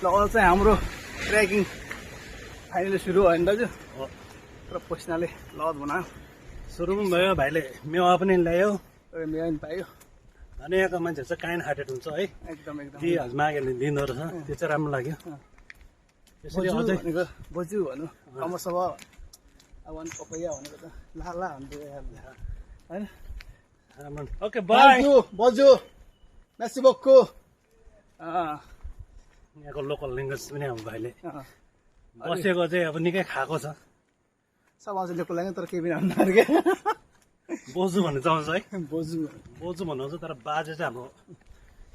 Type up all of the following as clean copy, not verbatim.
ल चाहिँ हाम्रो ट्रेकिङ फाइनली सुरु भयो नि दाजु तर पसिनाले लत बनायो सुरु पनि भयो भाइले मेवा पनि ल्यायो मेवा पनि पायो अनि यहाँको मान्छेहरू चाहिँ काइन्ड हार्टेड हुन्छ है एकदम एकदम ती माग्यो भने दिँदो रहेछ त्यो चाहिँ राम्रो लाग्यो त्यसरी अझै भनेको बोजू भन्नु कमसभ अब अनि पपैया भनेको त ला ला भन्थ्यो होइन राम्रो ओके बाई बजू मेसी बक्कु यहाँको लोकल ल्याङ्ग्वेज पनि अब भाइले बसेको चाहिँ अब निकै खाएको छ सब अझ लोकल ल्याङ्ग्वेज तर केही पनि भन्नु क्या बोजू भन्नु चाहन्छ है बोजू बोजू भन्नुहुन्छ तर बाजे चाहिँ हाम्रो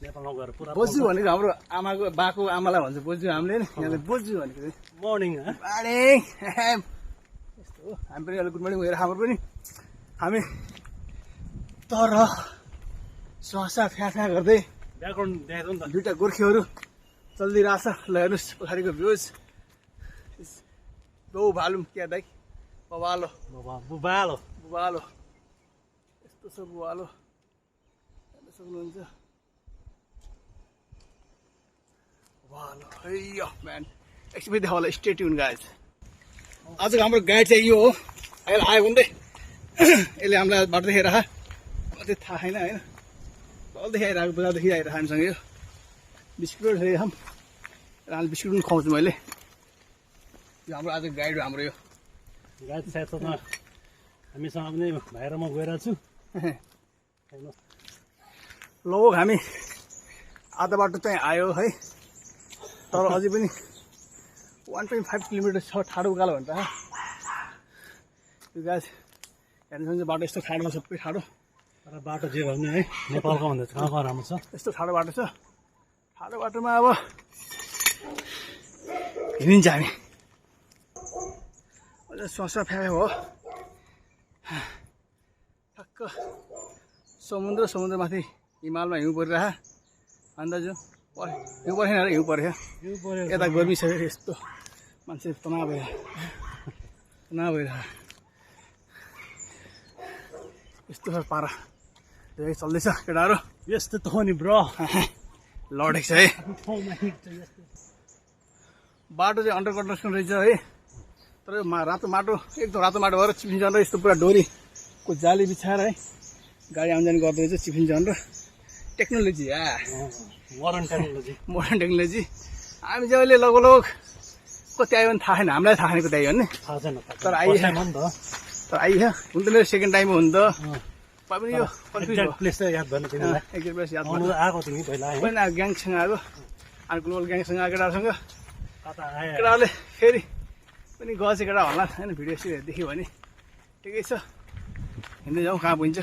नेपालमा गएर पुरा बोजू भनेको हाम्रो आमाको बाको आमालाई भन्छ बोजू हामीले नि यहाँले बोजू भनेको चाहिँ मर्निङ यस्तो हो हामी पनि अहिले गुड मर्निङ गएर हाम्रो पनि हामी तर स्वासा फ्याफ्या गर्दै ब्याकग्राउन्ड देखाएको नि त दुईटा गोर्खेहरू चलिदिरहेछ ल हेर्नुहोस् पछाडिको भ्युज बौ भालुम क्या दाइ बबालो बुबालो बुबालो यस्तो छ बुबालो हेर्न सक्नुहुन्छ बुबालो है म्यान एकछिन देखाउ होला स्टे ट्युन गाइज आजको हाम्रो गाइड चाहिँ यो हो अहिले आयो भने यसले हामीलाई बाटो देखाइरह त्यो थाहा छैन होइन तलदेखि आइरहेको बजारदेखि आइरहेको हामीसँग यो बिस्कुट हम अहिले बिस्कुट पनि खुवाउँछु मैले यो हाम्रो आज गाइड हो हाम्रो यो गाइड साथमा हामीसँग पनि भाइ र म गइरहेको छु लगभग हामी आधा बाटो चाहिँ आयो है तर अझै पनि 1.5 किलोमिटर छ ठाडो उकालो भन्छ यो गाइस हेर्नुहुन्छ बाटो यस्तो ठाडोमा सबै ठाडो तर बाटो जे भए पनि है नेपालको भन्दा कहाँ कहाँ राम्रो छ यस्तो ठाडो बाटो छ ठाडो बाटोमा अब हिँडिन्छ हामी अझ स्वासा फ्याए हो ठक्क समुद्रमाथि हिमालमा हिउँ परिरह अन्दाजु हिउँ परेन र हिउँ पऱ्यो यता गर्मी छ यस्तो मान्छे तनाव भइरह यस्तो छ पारा धेरै चल्दैछ केटाहरू यस्तो त हो नि ब्रो लडेको छ है बाटो चाहिँ अन्डर कन्स्ट्रक्सन रहेछ है तर रातो माटो एकदम रातो माटो भएर चिप्लिन्छ र यस्तो पुरा डोरीको जाली बिछाएर है गाडी आमदानी गर्दो रहेछ चिप्लिन्छ र टेक्नोलोजी मोडर्न टेक्नोलोजी हामी चाहिँ अहिले लगभग कति आयो भने थाहा छैन हामीलाई थाहा छैन कति आयो भने थाहा छैन तर आइयो हुन त मेरो सेकेन्ड टाइम हो नि त पनि यो एक्ज्याक्ट प्लेस चाहिँ याद भएन तिमीलाई एकचोटि प्लेस याद आउनु आएको तिमी पहिला है होइन ग्याङसँग आएको अनि ग्लोबल ग्याङसँग आएको केटाहरूसँग कता आयो केटाहरूले फेरि पनि गएछ केटा होला होइन भिडियो सिडियो देख्यो भने ठिकै छ हिँड्दै जाउँ कहाँ पुगिन्छ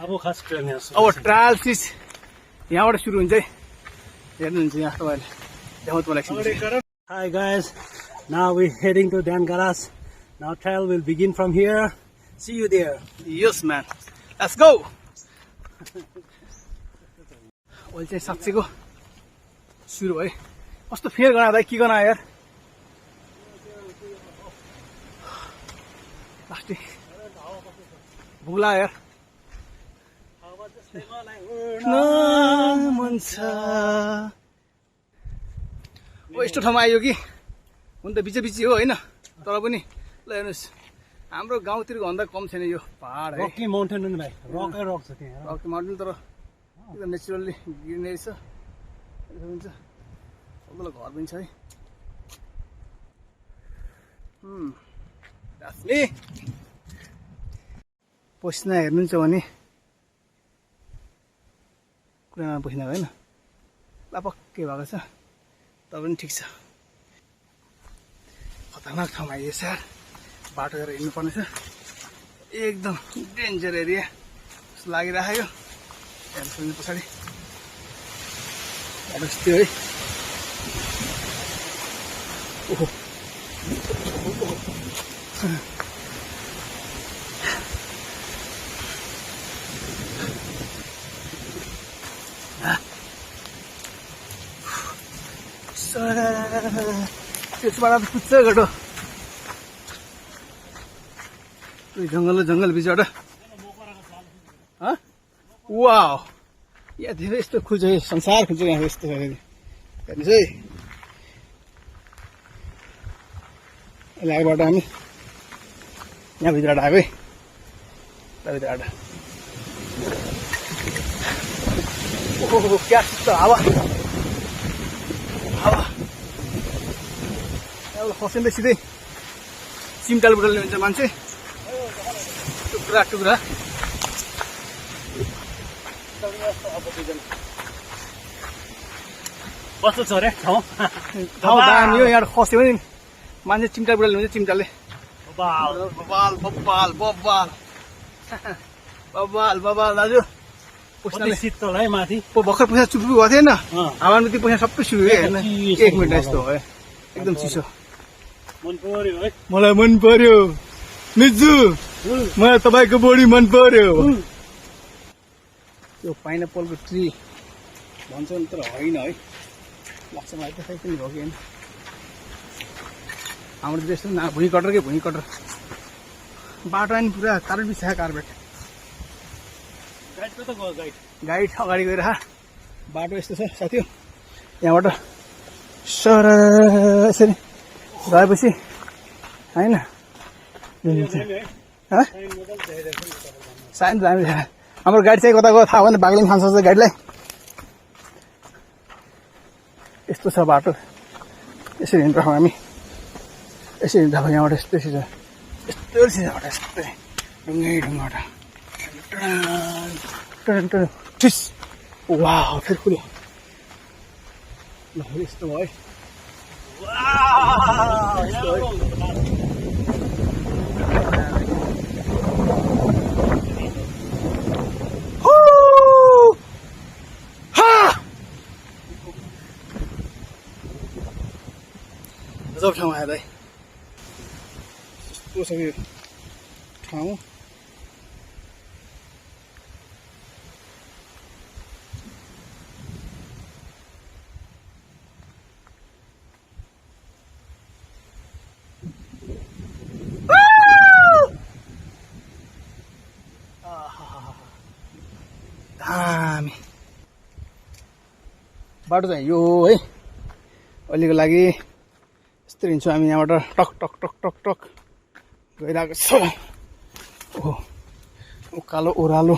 अब खास ट्रेन यहाँ अब ट्रायल चिज यहाँबाट सुरु हुन्छ है हेर्नुहुन्छ यहाँ तपाईँले देखाउँछु मलाई एकछिन Hi guys, now we're heading to Dangaras. Now trail will begin from here. See you there. Yes man, let's go. अहिले चाहिँ साँच्चैको सुरु है कस्तो फेर गना के गना यार प्लास्टिक भुला यार मन छ यस्तो ठाउँमा आयो कि हुन त बिच हो होइन तर पनि ल हेर्नुहोस् हाम्रो गाउँतिरको भन्दा कम छैन यो पहाड है रकी माउन्टेन नि भाइ रकै रक छ त्यहाँ रकी माउन्टेन तर एकदम नेचुरल्ली गिर्ने रहेछ हुन्छ ठुलो घर पनि छ है पसिना हेर्नुहुन्छ भने कुरामा पसिना होइन लापक्कै भएको छ तर पनि ठिक छ खतरनाक ठाउँमा आइएछ यार बाटो हेरेर हिँड्नुपर्ने छ एकदम डेन्जर एरिया जस्तो लागिरहेको हेर्नु पछाडि हेर्नुहोस् त्यो है ओहो त्यसबाट पुच्छ गटो जङ्गल बिचबाट वाह यहाँ धेरै यस्तो खुल्छ संसार खुल्छ यहाँ यस्तो हेर्नुहोस् है लागेबाट हामी यहाँ भित्र आएको है भित्र ओहो क्या त हावा एउटा खसिँदै सिधै सिमटालबाट ल्याउँछ मान्छे टुक्रा टुक्रा कस्तो छ रे ठाउँ दामी हो यहाँ खस्यो भने मान्छे चिम्टालबाट ल्याउँछ चिम्टाले बबाल बबाल बबाल बबाल बबाल बबाल दाजु कति शीतल है माथि भर्खर पैसा चुप्पी भएको थिएन हावामा त्यो पैसा सबै सुक्यो हेर्न चिसो 1 मिनट यस्तो हो एकदम चिसो मन पर्यो है मलाई मन पर्यो मिजु मलाई तपाईँको बडी मन पर्यो त्यो पाइनएप्पलको ट्री भन्छन् तर होइन है लाग्छ मलाई त्यसै पनि भयो कि होइन हाम्रो त्यस्तो न भुइँ कटर भुइँ कटर बाटो नि पुरा कार्पेट बिछायो कार्पेट गाइड कता गयो गाइड गाइड अगाडि गएर बाटो यस्तो छ साथी यहाँबाट सर यसरी गएपछि होइन साइन दामी छ हाम्रो गाडी चाहिँ कता गयो थाहा भएन बाग्लिङ खान्छ गाडीलाई यस्तो छ बाटो यसरी हिँड्छौँ हामी यसरी हिँड्दा यहाँबाट यस्तै छ यस्तो छ यहाँबाट यस्तै ढुङ्गै ढुङ्गाबाट ठिस वा फेरि खुल्यो ल यस्तो भयो गजब ठाउँ आयो दाइ कस्तो छ यो ठाउँ दामी बाटो चाहिँ यो है अहिलेको लागि यस्तो हिँड्छौँ हामी यहाँबाट टक टक टक टक टक गइरहेको छ ओहो उकालो ओह्रालो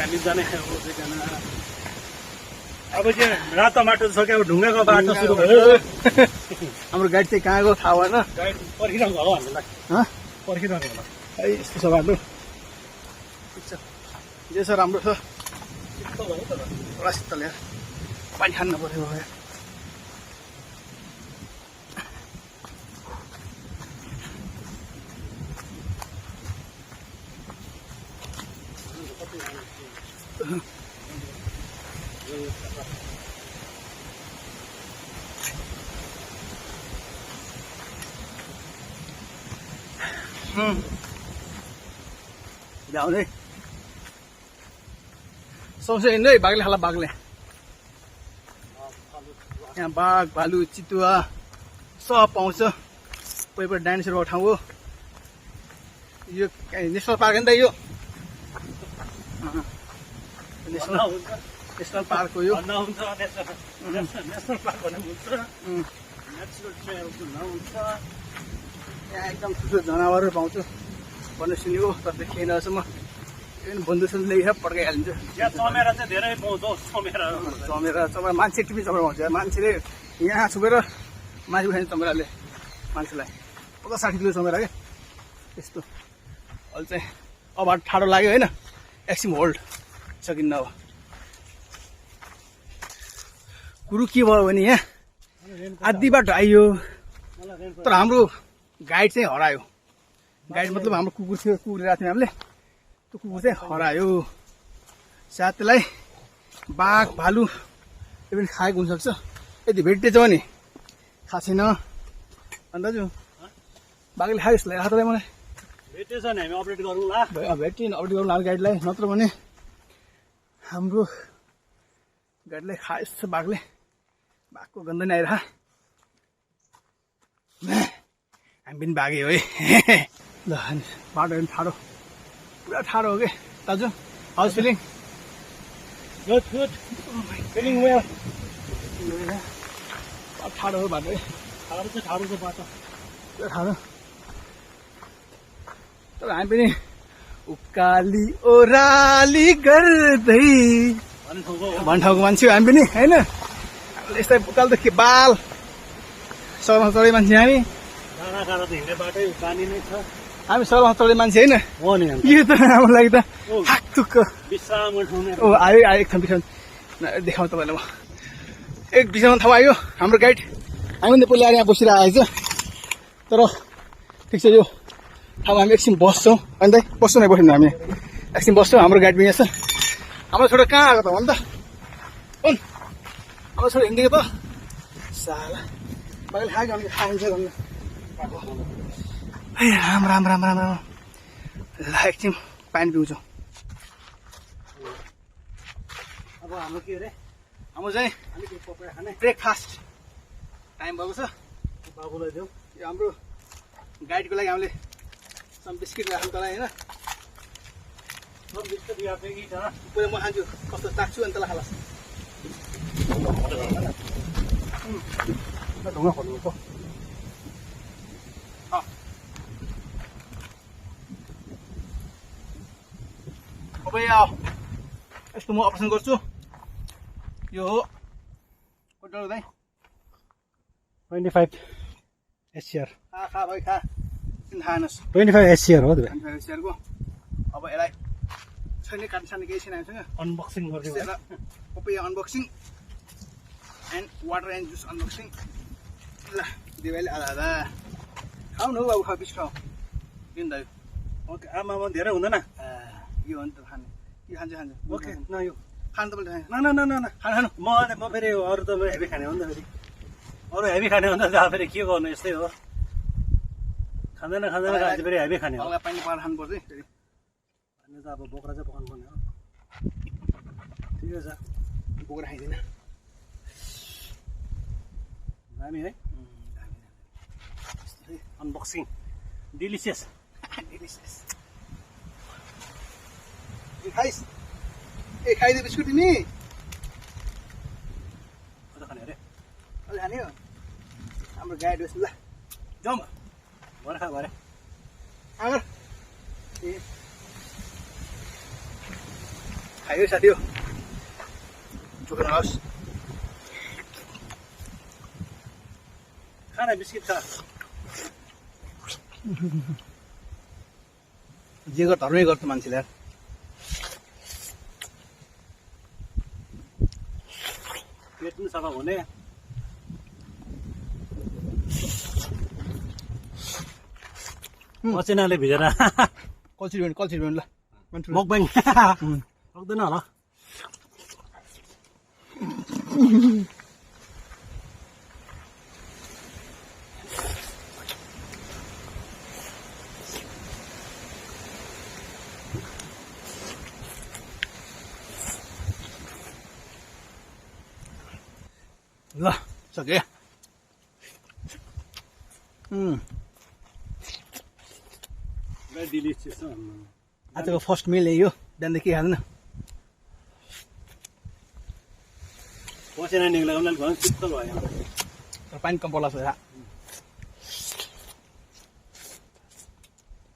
हामी जाने अब चाहिँ रातो बाटो सक्यो अब ढुङ्गाको बाटो सुरु भयो हाम्रो गाडी चाहिँ कहाँ गयो थाहा भएन गाइड पर्खिरहनु होला हामीलाई पर्खिरहनु होला है यस्तो छ बाटो ठिक छ जे छ राम्रो छ पुरा शीतल यार पानी खानु पऱ्यो भयो ल्याउने सौसे हिँड्दै बाघले खाला बाघले यहाँ बाघ भालु चितुवा सब पाउँछ कोही पनि डाइनोसर भएको ठाउँ हो यो नेसनल पार्क नि त यो नेसनल पार्क हो यो नेसनल पार्क भन्ने हुन्छ नेचुरल ट्रेलको नहुन्छ यहाँ एकदम ठुलो जनावरहरू पाउँछु भन्ने सुनेको तर देखेन अहिलेसम्म बन्दुकसम्म ल्याएर पड्काइहालिन्छ यहाँ चमेरा चाहिँ धेरै पाउँछ चमेरा मान्छे टिपी चमेरा पाउँछ मान्छेले यहाँ छुपेर माथि उठाइन्छ चमेराले मान्छेलाई 50-60 किलो चमेरा क्या यस्तो अहिले चाहिँ अब ठाडो लाग्यो होइन एकछिन होल्ड सकिन्न अब कुरो के भयो भने यहाँ आधी बाटो आइयो तर हाम्रो गाइड चाहिँ हरायो गाइड मतलब हाम्रो कुकुर थियो कुकुर राख्थ्यौँ हामीले त्यो कुकुर चाहिँ हरायो सायद त्यसलाई बाघ भालु यो पनि खाएको हुनसक्छ यदि भेटेछ भने खाएको छैन अन्दाजु बाघले खायो जस्तो लाग्यो तपाईँलाई मलाई भेटेछ नि हामी अपडेट गरौँला भेट्यो नि अपडेट गरौँ गाइडलाई नत्र भने हाम्रो गाडीलाई खायो जस्तो बाघले बाघको गन्ध नै आइरह हामी पनि भाग्यो है ल बाटो पनि ठाडो पुरा ठाडो हो कि दाजु house feeling Good, good. Feeling well. ठाडो हो बाटो है ठाडो छ बाटो पुरा ठाडो तर हामी पनि उकाली ओह्राली गर्दै भन्ने ठाउँको मान्छे हो हामी पनि होइन यस्तै उकालो त के बाल सगरमा चढे मान्छे हामी डाँडा त हिँड्ने बाटै पानी नै छ हामी सगरमा चढे मान्छे होइन हो नि यो त हाम्रो लागि त हाकथुक्क विश्राम उठाउने ओ आयो एक ठाउँ बिसाउनु देखाउँ तपाईँलाई म एक बिसाउनु ठाउँ आयो हाम्रो गाइड हामी पनि पहिला यहाँ बसिरहेको छ तर ठिक छ यो ठाउँमा हामी एकछिन बस्छौँ अनि त बस्छौँ नै बस्नु हामी एकछिन बस्छौँ हाम्रो गाइड पनि यहाँ छ हाम्रो छोरा कहाँ आएको त भन् त हुन् हाम्रो छोरा हिँडिदिएको त साला तपाईँले खाएको भने खाइन्छ भन्नु ए राम राम राम राम राम ल एकछिन पानी पिउँछौँ अब हाम्रो के अरे हाम्रो चाहिँ अलिकति पकाएर खाने ब्रेकफास्ट टाइम भएको छ बाबुलाई देऊ यो हाम्रो गाइडको लागि हामीले सम बिस्किट राख्नु तँलाई होइन सब बिस्कुट या पेगी छ पहिला म खान्छु कस्तो चाख्छु अनि तँलाई खालास् ढुङ्गा खोल्नु त अब यहाँ यस्तो म अपरेसन गर्छु यो हो कति हुँदै 25 SCR खा खा भाइ खा किन खानुहोस् 25 SCR हो त सेयरको अब यसलाई छैन काट्नु सार्ने केही छैन हामीसँग अनबक्सिङ गरिदिनु papaya unboxing and water and juice unboxing ल दिवाली आधा आधा खाऊ न हौ बाबु खा बिस खाऊ किन दाजु ओके आमामा धेरै हुँदैन यो हो नि त खाने के खान्छ खान्छ ओके न यो खानु तपाईँले न न न न खानु खानु म फेरि अरू त हेभी खाने हो नि त फेरि अरू हेभी खाने हो नि त फेरि के गर्नु यस्तै हो खाँदैन खाँदैन फेरि हेभी खाने हो हल्का पानी पाएर खानुपर्छ है फेरि अनि त अब बोक्रा चाहिँ पकाउनु पर्ने हो ठिकै छ बोकेर खाइदिन दामी है अनबक्सिङ डिलिसियस खाइस् ए खाइदिए बिस्कुट तिमी कता खाने अरे अहिले खाने हो हाम्रो गाइड होस् ल जाउँ भरे खा भरे आगर ए खायो साथी हो चोकेर होस् खाना बिस्किट खा जे गर धर्मै गर्छ मान्छेले यार पेट पनि सफा हुने मसिनाले भिजेर कल्चरी भन्नु ल मकबाङ सक्दैन होला ल सक्यो डिलिसियस आजको फर्स्ट मिल यही हो बिहानदेखि खाँदैन पसिना निक्लेको पनि झन् शीतल भयो तर पानी कम पर्ला छ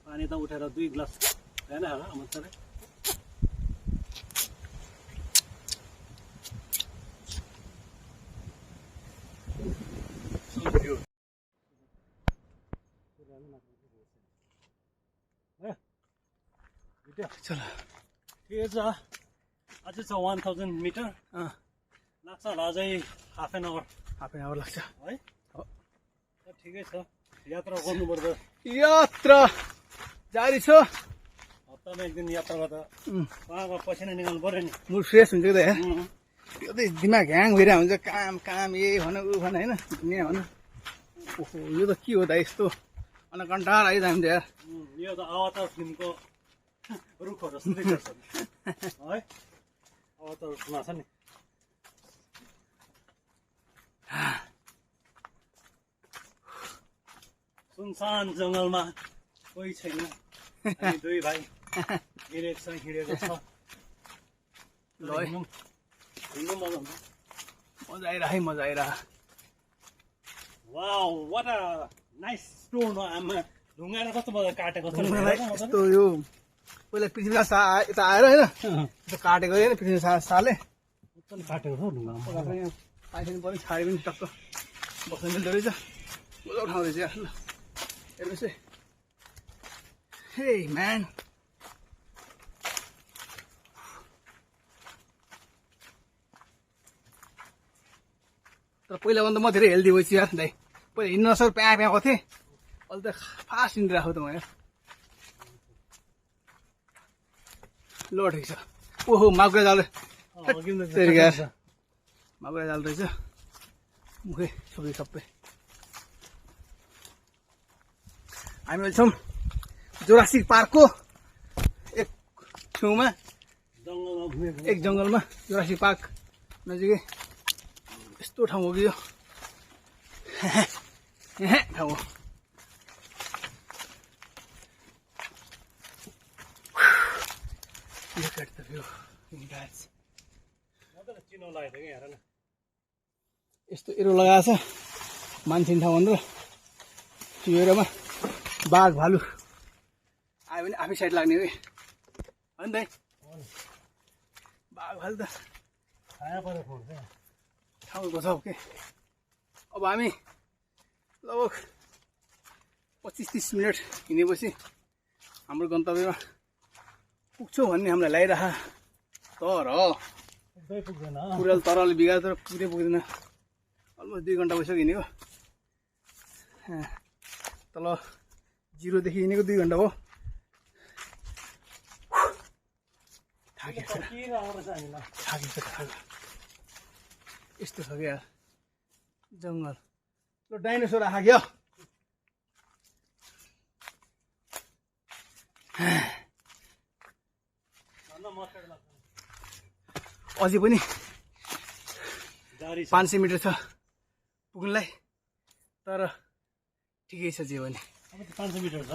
पानी त उठेर 2 ग्लास हैन होला मजाले चल ठिकै छ अझै छ 1000 मिटर लाग्छ होला अझै हाफ एन आवर लाग्छ है ठिकै छ यात्रा गर्नुपर्छ यात्रा जारी छ हप्तामा एक दिन यात्रा गर्दा उहाँको पसिना निकाल्नु पर्यो नि मुड फ्रेस हुन्छ कि त यो त दिमाग ह्याङ भइरहेको हुन्छ काम काम यही भन ऊ भन होइन दुनियाँ भन ओहो यो त के हो त यस्तो अनकन्टार आइरहन्छ यार यो त अवतार फिल्मको रुखहरू जस्तै गर्छ है अवतार रुखमा छ नि सुनसान जङ्गलमा कोही छैन हामी दुई भाइ हिँडेको छ ल है हिँड्नु मजा हुन्छ मजा आइरह है मजा आइरह wow what a nice stone आमा ढुङ्गाले कस्तो मजा काटेको छ यस्तो यो पहिला पृथ्वी यता आएर होइन यता काटेको होइन पृथ्वी साले काटेको छ ढुङ्गा पाइसक्नु पऱ्यो छाडे पनि टक्क बस्नु मिल्दो रहेछ मजा ठाउँ रहेछ यार ल हेर्नुहोस् है हे म्यान तर पहिलाभन्दा म धेरै हेल्दी भएछु यार दाइ पहिला हिँड्न नसक्नु प्याँ प्याएको थिएँ अहिले त फास्ट हिँडिरहेको त म यार ल ठिक छ ओहो माकुरा जाल माकुरा जाल रहेछ मुखै छोपी सबै हामी अहिले छौँ जोरासिक पार्कको एक छेउमा एक जङ्गलमा जोरासिक पार्क नजिकै यस्तो ठाउँ हो कि यो ठाउँ हो Look at the view, guys. यस्तो एरो लगाएको छ मान्छे ठाउँ भनेर त्यो एरोमा बाघ भालु आयो भने आफै साइड लाग्ने है होइन दाइ बाघ भालु त ठाउँको छ के अब हामी लगभग 25-30 मिनट हिँडेपछि हाम्रो गन्तव्यमा पुग्छौँ भन्ने हामीलाई लागिरह तर पुरा तरले बिगार तर पुरै पुग्दैन अलमोस्ट 2 घन्टा भइसक्यो हिँडेको तल 0 देखि हिँडेको 2 घन्टा हो थाकेको यस्तो छ क्या जङ्गल ल डाइनोसर आएको क्या अझै पनि 500 मिटर छ पुग्नलाई तर ठिकै छ जे भने 500 मिटर छ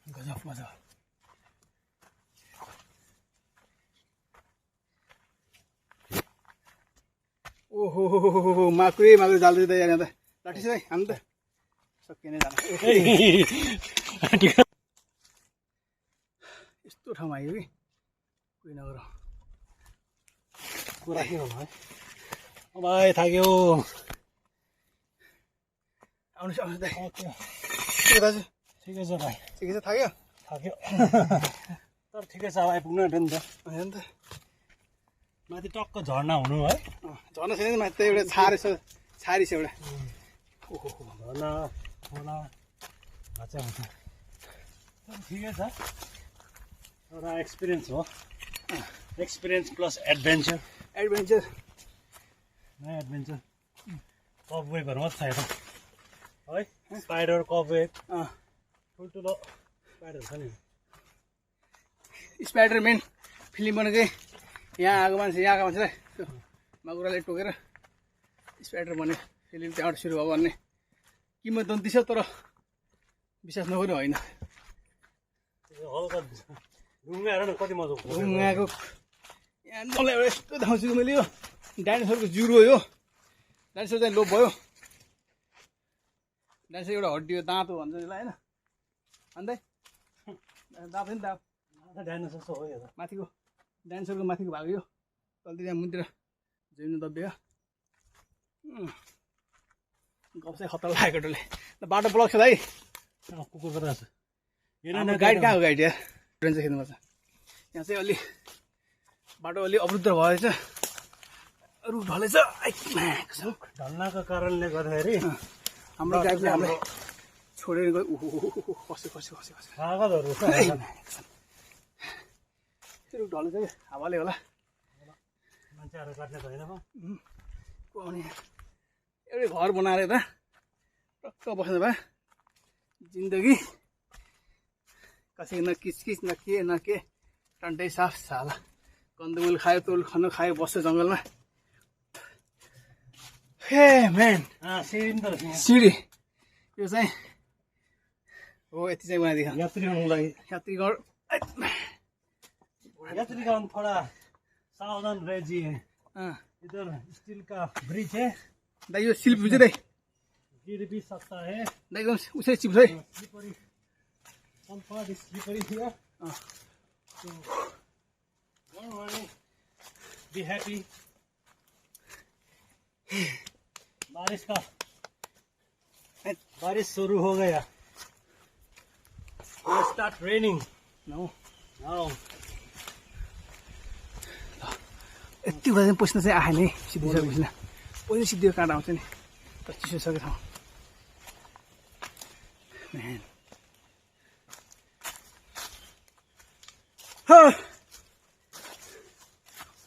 गजब मजा ओहो माकुरै जाल्दै त यहाँ त लाठी छ है हामी त सकिने जानु यस्तो ठाउँमा आयो कि कोही नगर कुरा के होला है भाइ थाक्यो आउनुहोस् आउनुहोस् दाइ के दाजु ठिकै छ भाइ ठिकै छ थाक्यो तर ठिकै छ अब आइपुग्नु आँट्यो नि त होइन त माथि टक्क झर्ना हुनु है झर्ना छैन माथि त एउटा छारी छ एउटा ओहो झर्ना खोला भाचा हुन्छ तर ठिकै छ एउटा एक्सपिरियन्स हो एक्सपिरियन्स प्लस एडभेन्चर नयाँ एडभेन्चर कबवेबहरू मात्रै छ यता है स्पाइडर कबवेब ठुल्ठुलो स्पाइडर छ नि स्पाइडरम्यान फिल्म बनेकै यहाँ आएको मान्छे यहाँको मान्छेलाई माकुराले टोकेर स्पाइडर बन्यो फिल्म त्यहाँबाट सुरु भयो भन्ने किमत दन्ती छ तर विश्वास नगर्नु होइन हल्का ढुङ्गाहरू न कति मजा ढुङ्गाको यहाँ मलाई एउटा यस्तो देखाउँछु कि मैले यो डाइनोसरको जुरो हो यो डाइनोसर चाहिँ लोप भयो डाइनोसर एउटा हड्डी हो दाँत हो भन्छ यसलाई होइन अन्त दाँत नि दाँत डाइनोसर हो यो माथिको डाइनोसरको माथिको भाग यो तलतिर त्यहाँ मुनतिर जमिन दबियो गफ चाहिँ खतरा लागेको डोले बाटो ब्लक छ भाइ कुकुर कता छ गाइड कहाँ हो गाइड यहाँ ट्रेन चाहिँ खेल्नुपर्छ यहाँ चाहिँ अलि बाटो अलि अवरुद्ध भएछ रुख ढलेछ ढल्नाको कारणले गर्दाखेरि हाम्रो गाइडले हामीलाई छोडेर गयो खस्यो कागजहरू छ रुख ढलेछ कि हावाले होला मान्छेहरू काट्ने त होइन आउने एउटै घर बनाएर त टक्क बस्नु भयो जिन्दगी कसैको न किचकिच न के टन्टै साफ साला कन्दमुल खायो तोल खानु खायो बस्छ जङ्गलमा हे म्यान सिडी पनि त रहेछ यहाँ। सिडी यो चाहिँ हो यति चाहिँ बनाइदिएको यात्रीहरूको लागि यात्रीगण यात्रीगण थोड़ा सावधान रहिए अँ इधर स्टील का ब्रिज है दाइ यो सिल्प बुझ्यो दाइ गिर भी सकता है दाइ एकदम उसै चिप्छ है slippery some part is slippery here अँ so don't worry be happy बारिश शुरू हो गया start raining नौ now यति बेला चाहिँ पस्न चाहिँ आएन है सिद्धिसकेपछि न पहिला सिद्धियो काँडा आउँछ नि तर चिसो सकेको ठाउँ म्यान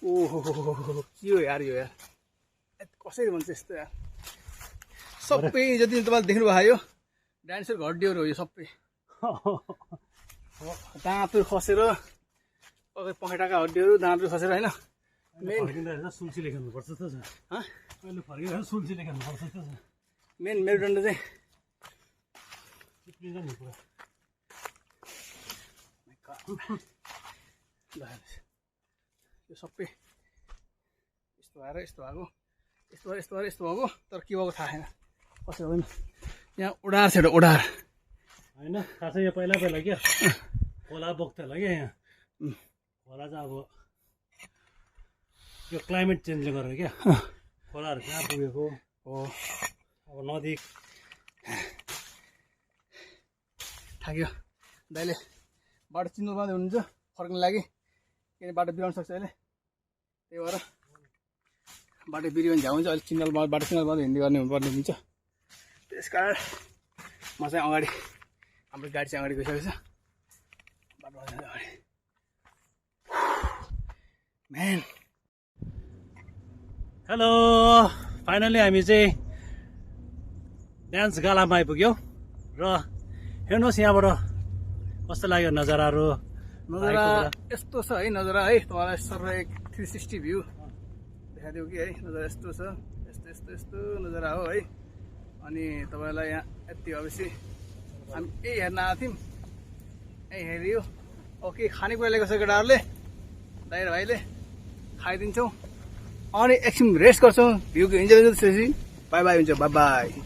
ओहो के हो यार यो यार कसरी भन्छ यस्तो यार सबै जति तपाईँले देख्नुभयो यो डाइनोसरको हड्डीहरू हो यो सबै दाँतहरू खसेर पखेटाका हड्डीहरू दाँतहरू खसेर होइन फर्किँदा सुल्सी लेख्नुपर्छ त अहिले फर्किँदा सुल्सी लेख्नुपर्छ त मेन मेरुदण्ड चाहिँ चिप्लिन्छ नि पुरा यो सबै यस्तो भएर यस्तो भएको यस्तो भएर यस्तो भएर यस्तो भएको तर के भएको थाहा छैन कसरी होइन यहाँ ओडार छ एउटा ओडार होइन खासै यो पहिला पहिला क्या खोला बोक्थ्यो होला क्या यहाँ खोला चाहिँ अब यो क्लाइमेट चेन्जले गरेर क्या खोलाहरू कहाँ पुगेको हो अब नदी थाक्यो दाइले बाटो चिन्नु मात्रै हुनुहुन्छ फर्कनु लागि किन बाटो बिराउनु सक्छ अहिले त्यही भएर बाटो बिर्यो भने झ्याउ हुन्छ अहिले चिन्नल बाटो चिन्नल मात्रै हिँड्दै गर्ने हुनुपर्ने हुन्छ त्यस कारण म चाहिँ अगाडि हाम्रो गाडी चाहिँ अगाडि गइसकेको छ बाटो अगाडि म्यान हेलो फाइनली हामी चाहिँ डान्स गालामा आइपुग्यौँ र हेर्नुहोस् यहाँबाट कस्तो लाग्यो नजाराहरू नजारा यस्तो छ है नजारा है तपाईँलाई सर एक 360 भ्यू देखाइदियो कि है नजारा यस्तो छ यस्तो यस्तो यस्तो नजारा हो है अनि तपाईँलाई यहाँ यति भएपछि हामी यही हेर्न आएको थियौँ यही हेरियो ओके खानेकुरा लिएको छ केटाहरूले दाइ र भाइले खाइदिन्छौँ अनि एकछिन रेस्ट गर्छौँ भ्यूको इन्जोय गर्छौँ बाई बाई हुन्छ बाई बाई